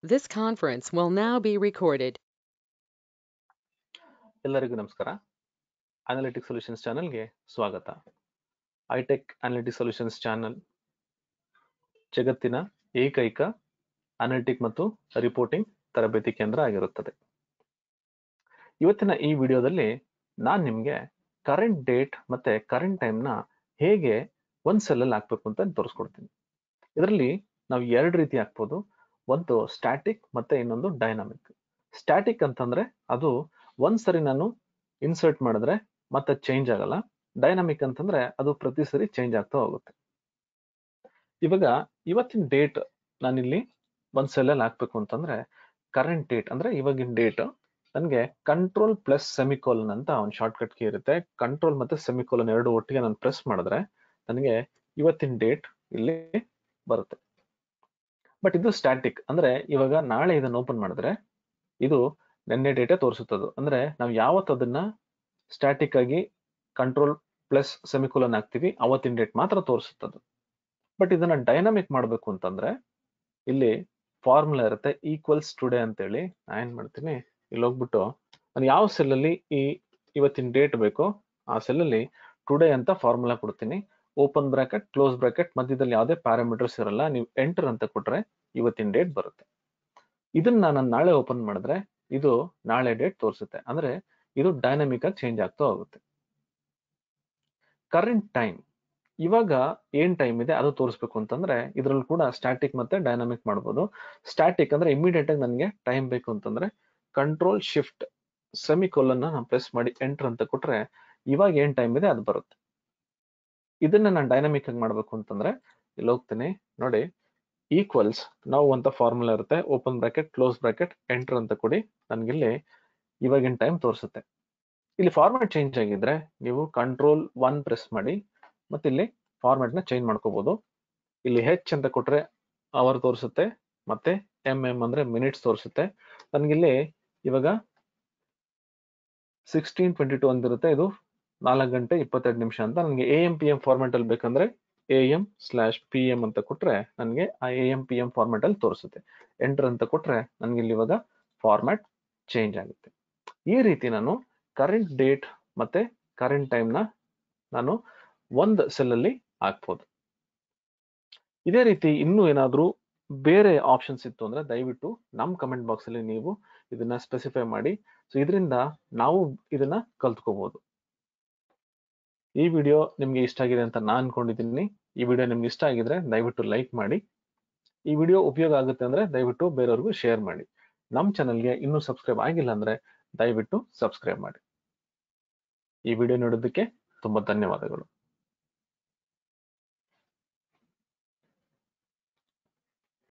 This conference will now be recorded. ಎಲ್ಲರಿಗೂ ನಮಸ್ಕಾರ. Analytic solutions ಚಾನೆಲ್ಗೆ ಸ್ವಾಗತ. ಐಟೆಕ್ ಅನಾಲಿಟಿಕ್ ಸೊಲ್ಯೂಷನ್ಸ್ ಚಾನೆಲ್ ಜಗತ್ತಿನ ಏಕೈಕ ಅನಾಲಿಟಿಕ್ ಮತ್ತು ರಿಪೋರ್ಟಿಂಗ್ ತರಬೇತಿ ಕೇಂದ್ರ ಆಗಿರುತ್ತದೆ. ಇವತ್ತಿನ ಈ ವಿಡಿಯೋದಲ್ಲಿ ನಾನು ನಿಮಗೆ ಕರೆಂಟ್ ಡೇಟ್ ಮತ್ತೆ ಕರೆಂಟ್ ಟೈಮ್ನ ಹೇಗೆ ಒಂದು ಸೆಲ್ಲಲ್ಲಿ ಹಾಕ್ಬೇಕು ಅಂತ ತೋರಿಸ್ಕೊಡ್ತೀನಿ. ಇದರಲ್ಲಿ ನಾವು ಎರಡು ರೀತಿ ಹಾಕ್ಬೋದು. ಒಂದು ಸ್ಟ್ಯಾಟಿಕ್ ಮತ್ತೆ ಇನ್ನೊಂದು ಡೈನಾಮಿಕ್. ಸ್ಟ್ಯಾಟಿಕ್ ಅಂತಂದ್ರೆ ಅದು ಒಂದ್ಸರಿ ನಾನು ಇನ್ಸರ್ಟ್ ಮಾಡಿದ್ರೆ ಮತ್ತೆ ಚೇಂಜ್ ಆಗಲ್ಲ. ಡೈನಾಮಿಕ್ ಅಂತಂದ್ರೆ ಅದು ಪ್ರತಿ ಸರಿ ಚೇಂಜ್ ಆಗ್ತಾ ಹೋಗುತ್ತೆ. ಇವಾಗ ಇವತ್ತಿನ ಡೇಟ್ ನಾನಿಲ್ಲಿ ಒಂದ್ ಸೆಲ್ಲಲ್ಲಿ ಹಾಕ್ಬೇಕು ಅಂತಂದ್ರೆ ಕರೆಂಟ್ ಡೇಟ್ ಅಂದ್ರೆ ಇವಾಗಿನ ಡೇಟ್ ನನಗೆ ಕಂಟ್ರೋಲ್ ಪ್ಲಸ್ ಸೆಮಿಕೋಲನ್ ಅಂತ ಒಂದು ಶಾರ್ಟ್ ಕಟ್ ಕೀ ಇರುತ್ತೆ. ಕಂಟ್ರೋಲ್ ಮತ್ತೆ ಸೆಮಿಕೋಲನ್ ಎರಡು ಒಟ್ಟಿಗೆ ನಾನು ಪ್ರೆಸ್ ಮಾಡಿದ್ರೆ ನನಗೆ ಇವತ್ತಿನ ಡೇಟ್ ಇಲ್ಲಿ ಬರುತ್ತೆ. ಬಟ್ ಇದು ಸ್ಟ್ಯಾಟಿಕ್ ಅಂದ್ರೆ ಇವಾಗ ನಾಳೆ ಇದನ್ನ ಓಪನ್ ಮಾಡಿದ್ರೆ ಇದು ನೆನ್ನೆ ಡೇಟೆ ತೋರಿಸುತ್ತದು. ಅಂದ್ರೆ ನಾವು ಯಾವತ್ತು ಅದನ್ನ ಸ್ಟ್ಯಾಟಿಕ್ ಆಗಿ ಕಂಟ್ರೋಲ್ ಪ್ಲಸ್ ಸೆಮಿಕೋಲನ್ ಹಾಕ್ತಿವಿ ಅವತ್ತಿನ ಡೇಟ್ ಮಾತ್ರ ತೋರಿಸುತ್ತದು. ಬಟ್ ಇದನ್ನ ಡೈನಾಮಿಕ್ ಮಾಡಬೇಕು ಅಂತಂದ್ರೆ ಇಲ್ಲಿ ಫಾರ್ಮುಲಾ ಇರುತ್ತೆ ಈಕ್ವಲ್ಸ್ ಟುಡೇ ಅಂತೇಳಿ. ನಾನು ಏನ್ ಮಾಡ್ತೀನಿ, ಇಲ್ಲಿ ಹೋಗ್ಬಿಟ್ಟು ನಾನು ಯಾವ ಸೆಲ್ಲಲ್ಲಿ ಇವತ್ತಿನ ಡೇಟ್ ಬೇಕೋ ಆ ಸೆಲ್ಲಲ್ಲಿ ಟುಡೇ ಅಂತ ಫಾರ್ಮುಲಾ ಕೊಡ್ತೀನಿ. ಓಪನ್ ಬ್ರಾಕೆಟ್ ಕ್ಲೋಸ್ ಬ್ರಾಕೆಟ್ ಮಧ್ಯದಲ್ಲಿ ಯಾವುದೇ ಪ್ಯಾರಾಮೀಟರ್ಸ್ ಇರಲ್ಲ. ನೀವು ಎಂಟರ್ ಅಂತ ಕೊಟ್ರೆ ಇವತ್ತಿನ ಡೇಟ್ ಬರುತ್ತೆ. ಇದನ್ನ ನಾನು ನಾಳೆ ಓಪನ್ ಮಾಡಿದ್ರೆ ಇದು ನಾಳೆ ಡೇಟ್ ತೋರಿಸುತ್ತೆ. ಅಂದ್ರೆ ಇದು ಡೈನಾಮಿಕ್ ಆಗಿ ಚೇಂಜ್ ಆಗ್ತಾ ಹೋಗುತ್ತೆ. ಕರೆಂಟ್ ಟೈಮ್ ಇವಾಗ ಏನ್ ಟೈಮ್ ಇದೆ ಅದು ತೋರಿಸ್ಬೇಕು ಅಂತಂದ್ರೆ ಇದ್ರಲ್ಲಿ ಕೂಡ ಸ್ಟ್ಯಾಟಿಕ್ ಮತ್ತೆ ಡೈನಾಮಿಕ್ ಮಾಡ್ಬೋದು. ಸ್ಟ್ಯಾಟಿಕ್ ಅಂದ್ರೆ ಇಮಿಡಿಯೇಟ್ ಆಗಿ ನನಗೆ ಟೈಮ್ ಬೇಕು ಅಂತಂದ್ರೆ ಕಂಟ್ರೋಲ್ ಶಿಫ್ಟ್ ಸೆಮಿಕೋಲನ್ ನಾನು ಪ್ರೆಸ್ ಮಾಡಿ ಎಂಟರ್ ಅಂತ ಕೊಟ್ರೆ ಇವಾಗ ಏನ್ ಟೈಮ್ ಇದೆ ಅದು ಬರುತ್ತೆ. ಇದನ್ನ ನಾನು ಡೈನಾಮಿಕ್ ಆಗಿ ಮಾಡ್ಬೇಕು ಅಂತಂದ್ರೆ ಇಲ್ಲಿ ಹೋಗ್ತೀನಿ ನೋಡಿ, ಈಕ್ವಲ್ಸ್ ನಾವು ಅಂತ ಫಾರ್ಮುಲಾ ಇರುತ್ತೆ. Open bracket close bracket enter ಅಂತ ಕೊಡಿ, ನನ್ಗಿಲ್ಲಿ ಇವಾಗಿನ ಟೈಮ್ ತೋರಿಸುತ್ತೆ. ಇಲ್ಲಿ ಫಾರ್ಮ್ಯಾಟ್ ಚೇಂಜ್ ಆಗಿದ್ರೆ ನೀವು ಕಂಟ್ರೋಲ್ 1 ಪ್ರೆಸ್ ಮಾಡಿ ಮತ್ತೆ ಇಲ್ಲಿ ಫಾರ್ಮ್ಯಾಟ್ ನ ಚೇಂಜ್ ಮಾಡ್ಕೋಬಹುದು. ಇಲ್ಲಿ ಹೆಚ್ ಅಂತ ಕೊಟ್ರೆ ಅವರ್ ತೋರಿಸುತ್ತೆ, ಮತ್ತೆ ಎಂ ಅಂದ್ರೆ ಮಿನಿಟ್ಸ್ ತೋರಿಸುತ್ತೆ. ನನ್ಗಿಲ್ಲಿ ಇವಾಗ 16:22 ಅಂತಿರುತ್ತೆ, ಇದು 4 ಗಂಟೆ 22 ನಿಮಿಷ ಅಂತ. ನನಗೆ AM/PM ಫಾರ್ಮ್ಯಾಟ್ ಅಲ್ಲಿ ಬೇಕಂದ್ರೆ AM/PM ಅಂತ ಕೊಟ್ರೆ ನನಗೆ ಆ AM/PM ಫಾರ್ಮ್ಯಾಟ್ ಅಲ್ಲಿ ತೋರಿಸುತ್ತೆ. ಎಂಟರ್ ಅಂತ ಕೊಟ್ರೆ ನನಗೆ ಇಲ್ಲಿ ಇವಾಗ ಫಾರ್ಮ್ಯಾಟ್ ಚೇಂಜ್ ಆಗುತ್ತೆ. ಈ ರೀತಿ ನಾನು ಕರೆಂಟ್ ಡೇಟ್ ಮತ್ತೆ ಕರೆಂಟ್ ಟೈಮ್ ನ ನಾನು ಒಂದು ಸೆಲ್ ಅಲ್ಲಿ ಹಾಕ್ಬೋದು. ಇದೇ ರೀತಿ ಇನ್ನೂ ಏನಾದ್ರೂ ಬೇರೆ ಆಪ್ಷನ್ಸ್ ಇತ್ತು ಅಂದ್ರೆ ದಯವಿಟ್ಟು ನಮ್ಮ ಕಮೆಂಟ್ ಬಾಕ್ಸ್ ಅಲ್ಲಿ ನೀವು ಇದನ್ನ ಸ್ಪೆಸಿಫೈ ಮಾಡಿ. ಸೊ ಇದರಿಂದ ನಾವು ಇದನ್ನ ಕಲ್ತ್ಕೋಬಹುದು. ಈ ವಿಡಿಯೋ ನಿಮ್ಗೆ ಇಷ್ಟ ಆಗಿದೆ ಅಂತ ನಾನು ಅನ್ಕೊಂಡಿದ್ದೀನಿ. ಈ ವಿಡಿಯೋ ನಿಮ್ಗೆ ಇಷ್ಟ ಆಗಿದ್ರೆ ದಯವಿಟ್ಟು ಲೈಕ್ ಮಾಡಿ. ಈ ವಿಡಿಯೋ ಉಪಯೋಗ ಆಗುತ್ತೆ ಅಂದ್ರೆ ದಯವಿಟ್ಟು ಬೇರೆಯವ್ರಿಗೂ ಶೇರ್ ಮಾಡಿ. ನಮ್ಮ ಚಾನಲ್ಗೆ ಇನ್ನೂ ಸಬ್ಸ್ಕ್ರೈಬ್ ಆಗಿಲ್ಲ ಅಂದ್ರೆ ದಯವಿಟ್ಟು ಸಬ್ಸ್ಕ್ರೈಬ್ ಮಾಡಿ. ಈ ವಿಡಿಯೋ ನೋಡೋದಕ್ಕೆ ತುಂಬಾ ಧನ್ಯವಾದಗಳು.